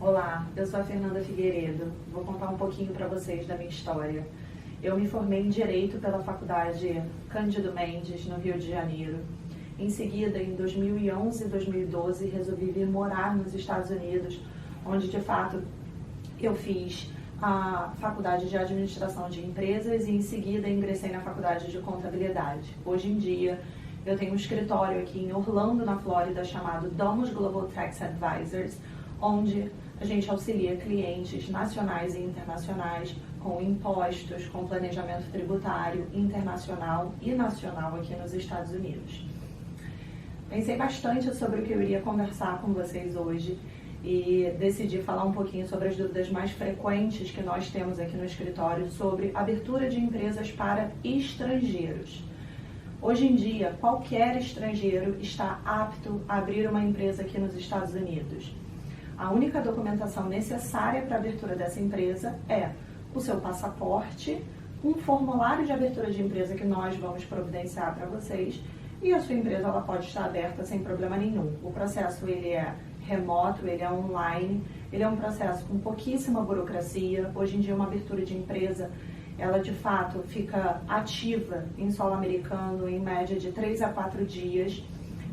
Olá, eu sou a Fernanda Figueiredo. Vou contar um pouquinho para vocês da minha história. Eu me formei em Direito pela Faculdade Cândido Mendes, no Rio de Janeiro. Em seguida, em 2011 e 2012, resolvi vir morar nos Estados Unidos, onde, de fato, eu fiz a Faculdade de Administração de Empresas e, em seguida, ingressei na Faculdade de Contabilidade. Hoje em dia, eu tenho um escritório aqui em Orlando, na Flórida, chamado Domus Global Tax Advisors, onde a gente auxilia clientes nacionais e internacionais com impostos, com planejamento tributário internacional e nacional aqui nos Estados Unidos. Pensei bastante sobre o que eu iria conversar com vocês hoje e decidi falar um pouquinho sobre as dúvidas mais frequentes que nós temos aqui no escritório sobre abertura de empresas para estrangeiros. Hoje em dia, qualquer estrangeiro está apto a abrir uma empresa aqui nos Estados Unidos. A única documentação necessária para a abertura dessa empresa é o seu passaporte, um formulário de abertura de empresa que nós vamos providenciar para vocês e a sua empresa ela pode estar aberta sem problema nenhum. O processo ele é remoto, ele é online, ele é um processo com pouquíssima burocracia. Hoje em dia uma abertura de empresa, ela de fato fica ativa em solo americano em média de 3 a 4 dias.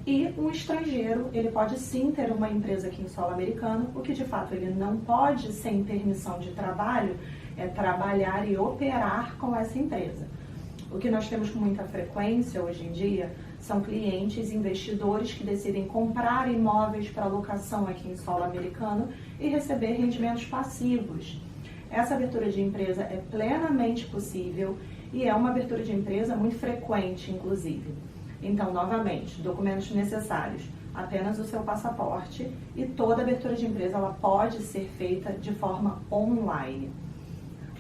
E um estrangeiro, ele pode sim ter uma empresa aqui em solo americano, o que de fato ele não pode, sem permissão de trabalho, é trabalhar e operar com essa empresa. O que nós temos com muita frequência hoje em dia são clientes, investidores que decidem comprar imóveis para locação aqui em solo americano e receber rendimentos passivos. Essa abertura de empresa é plenamente possível e é uma abertura de empresa muito frequente, inclusive. Então, novamente, documentos necessários, apenas o seu passaporte e toda abertura de empresa ela pode ser feita de forma online.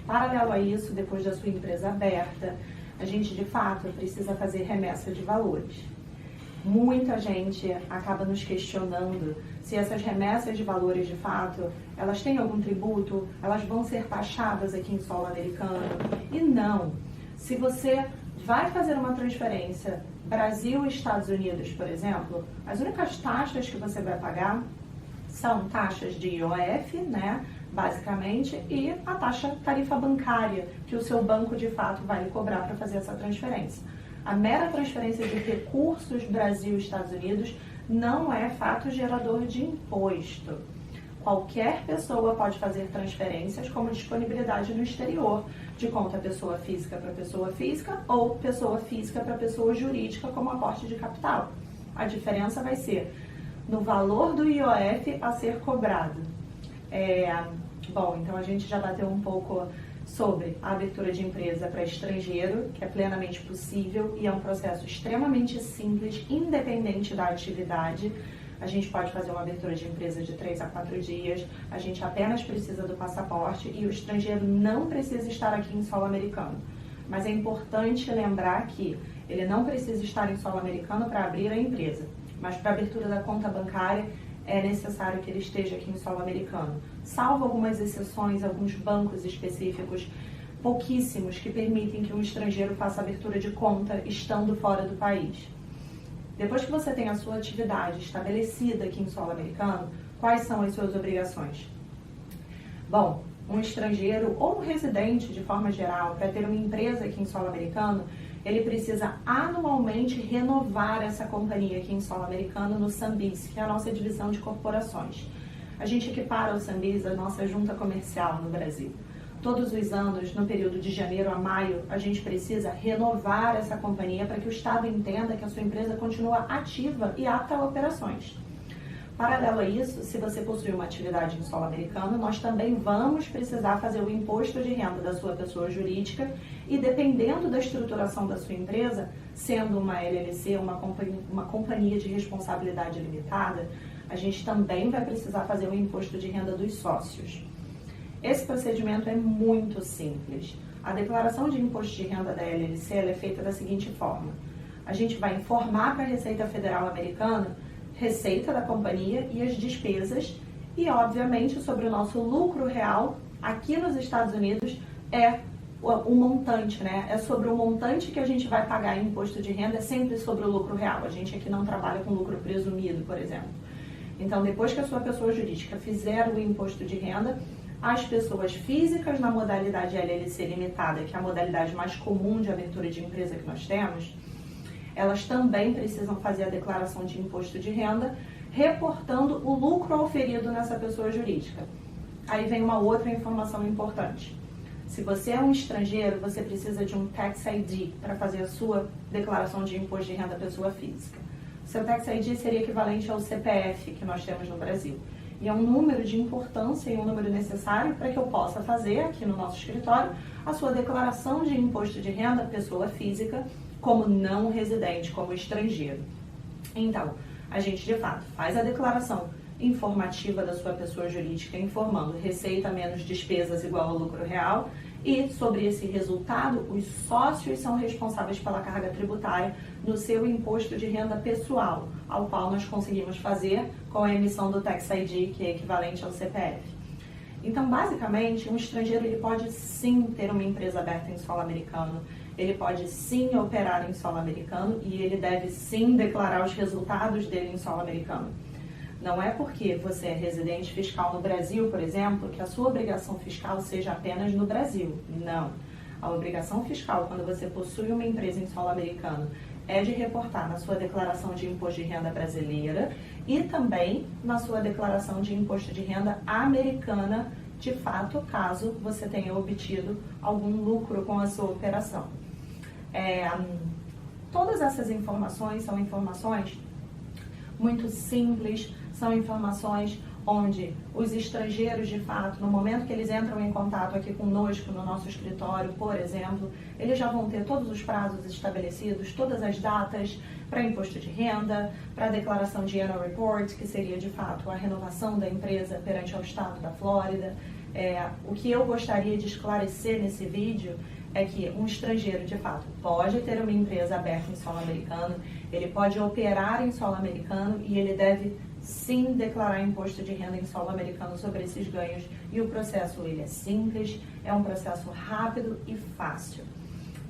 Paralelo a isso, depois da sua empresa aberta, a gente de fato precisa fazer remessa de valores. Muita gente acaba nos questionando se essas remessas de valores de fato, elas têm algum tributo, elas vão ser taxadas aqui em solo americano. E não, se você vai fazer uma transferência Brasil e Estados Unidos, por exemplo, as únicas taxas que você vai pagar são taxas de IOF, né, basicamente, e a taxa tarifa bancária que o seu banco de fato vai lhe cobrar para fazer essa transferência. A mera transferência de recursos Brasil e Estados Unidos não é fato gerador de imposto. Qualquer pessoa pode fazer transferências como disponibilidade no exterior, de conta pessoa física para pessoa física ou pessoa física para pessoa jurídica como aporte de capital. A diferença vai ser no valor do IOF a ser cobrado. Bom, então a gente já bateu um pouco sobre a abertura de empresa para estrangeiro, que é plenamente possível e é um processo extremamente simples, independente da atividade. A gente pode fazer uma abertura de empresa de 3 a 4 dias, a gente apenas precisa do passaporte e o estrangeiro não precisa estar aqui em solo americano. Mas é importante lembrar que ele não precisa estar em solo americano para abrir a empresa, mas para a abertura da conta bancária é necessário que ele esteja aqui em solo americano. Salvo algumas exceções, alguns bancos específicos, pouquíssimos, que permitem que um estrangeiro faça abertura de conta estando fora do país. Depois que você tem a sua atividade estabelecida aqui em solo americano, quais são as suas obrigações? Bom, um estrangeiro ou um residente, de forma geral, para ter uma empresa aqui em solo americano, ele precisa anualmente renovar essa companhia aqui em solo americano no SAMBIS, que é a nossa divisão de corporações. A gente equipara ao SAMBIS a nossa junta comercial no Brasil. Todos os anos, no período de janeiro a maio, a gente precisa renovar essa companhia para que o Estado entenda que a sua empresa continua ativa e apta a operações. Paralelo a isso, se você possui uma atividade em solo americano, nós também vamos precisar fazer o imposto de renda da sua pessoa jurídica e, dependendo da estruturação da sua empresa, sendo uma LLC, uma companhia de responsabilidade limitada, a gente também vai precisar fazer o imposto de renda dos sócios. Esse procedimento é muito simples. A declaração de imposto de renda da LLC ela é feita da seguinte forma. A gente vai informar para a Receita Federal Americana receita da companhia e as despesas e, obviamente, sobre o nosso lucro real aqui nos Estados Unidos é o montante, né? É sobre o montante que a gente vai pagar em imposto de renda, é sempre sobre o lucro real. A gente aqui não trabalha com lucro presumido, por exemplo. Então, depois que a sua pessoa jurídica fizer o imposto de renda, as pessoas físicas na modalidade LLC limitada, que é a modalidade mais comum de abertura de empresa que nós temos, elas também precisam fazer a declaração de imposto de renda, reportando o lucro oferido nessa pessoa jurídica. Aí vem uma outra informação importante. Se você é um estrangeiro, você precisa de um Tax ID para fazer a sua declaração de imposto de renda pessoa física. O seu Tax ID seria equivalente ao CPF que nós temos no Brasil. E é um número de importância e um número necessário para que eu possa fazer aqui no nosso escritório a sua declaração de imposto de renda pessoa física como não residente, como estrangeiro. Então, a gente de fato faz a declaração informativa da sua pessoa jurídica, informando receita menos despesas igual ao lucro real, e sobre esse resultado, os sócios são responsáveis pela carga tributária no seu imposto de renda pessoal, ao qual nós conseguimos fazer com a emissão do Tax ID, que é equivalente ao CPF. Então, basicamente, um estrangeiro ele pode sim ter uma empresa aberta em solo americano, ele pode sim operar em solo americano e ele deve sim declarar os resultados dele em solo americano. Não é porque você é residente fiscal no Brasil, por exemplo, que a sua obrigação fiscal seja apenas no Brasil. Não. A obrigação fiscal, quando você possui uma empresa em solo americano, é de reportar na sua declaração de imposto de renda brasileira e também na sua declaração de imposto de renda americana, de fato, caso você tenha obtido algum lucro com a sua operação. Todas essas informações são informações muito simples, são informações onde os estrangeiros, de fato, no momento que eles entram em contato aqui conosco, no nosso escritório, por exemplo, eles já vão ter todos os prazos estabelecidos, todas as datas para imposto de renda, para declaração de annual report, que seria, de fato, a renovação da empresa perante ao estado da Flórida. O que eu gostaria de esclarecer nesse vídeo é que um estrangeiro, de fato, pode ter uma empresa aberta em solo americano, ele pode operar em solo americano e ele deve sim declarar imposto de renda em solo americano sobre esses ganhos. E o processo ele é simples, é um processo rápido e fácil.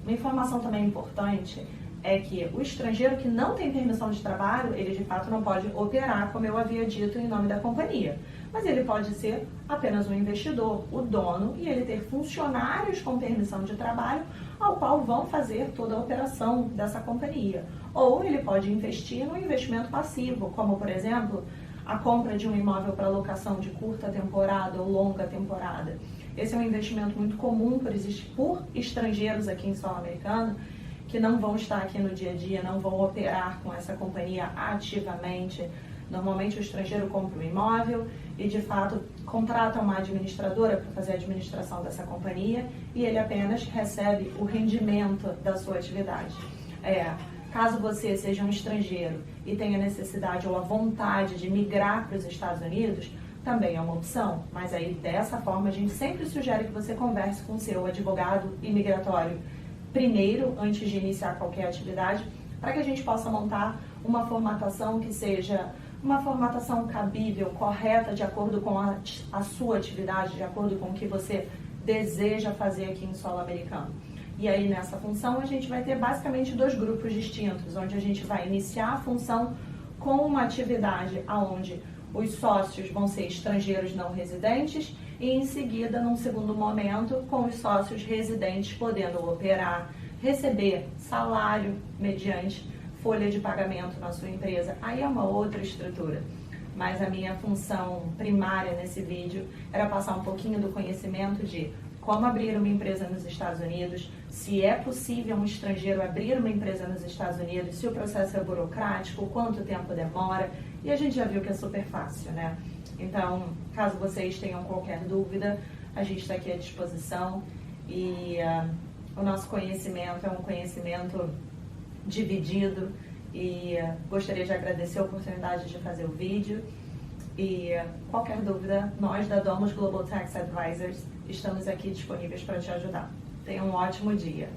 Uma informação também importante é que o estrangeiro que não tem permissão de trabalho, ele de fato não pode operar, como eu havia dito, em nome da companhia. Mas ele pode ser apenas um investidor, o dono, e ele ter funcionários com permissão de trabalho, ao qual vão fazer toda a operação dessa companhia. Ou ele pode investir no investimento passivo, como, por exemplo, a compra de um imóvel para locação de curta temporada ou longa temporada. Esse é um investimento muito comum por estrangeiros aqui em solo americano, que não vão estar aqui no dia a dia, não vão operar com essa companhia ativamente. Normalmente o estrangeiro compra um imóvel e, de fato, contrata uma administradora para fazer a administração dessa companhia e ele apenas recebe o rendimento da sua atividade. Caso você seja um estrangeiro e tenha necessidade ou a vontade de migrar para os Estados Unidos, também é uma opção, mas aí dessa forma a gente sempre sugere que você converse com o seu advogado imigratório primeiro, antes de iniciar qualquer atividade, para que a gente possa montar uma formatação que seja uma formatação cabível, correta, de acordo com a sua atividade, de acordo com o que você deseja fazer aqui em solo americano. E aí, nessa função, a gente vai ter basicamente dois grupos distintos, onde a gente vai iniciar a função com uma atividade onde os sócios vão ser estrangeiros não residentes e, em seguida, num segundo momento, com os sócios residentes podendo operar, receber salário mediante folha de pagamento na sua empresa. Aí é uma outra estrutura. Mas a minha função primária nesse vídeo era passar um pouquinho do conhecimento de como abrir uma empresa nos Estados Unidos, se é possível um estrangeiro abrir uma empresa nos Estados Unidos, se o processo é burocrático, quanto tempo demora, e a gente já viu que é super fácil, né? Então, caso vocês tenham qualquer dúvida, a gente está aqui à disposição e o nosso conhecimento é um conhecimento dividido e gostaria de agradecer a oportunidade de fazer o vídeo e qualquer dúvida, nós da Domus Global Tax Advisors estamos aqui disponíveis para te ajudar. Tenha um ótimo dia!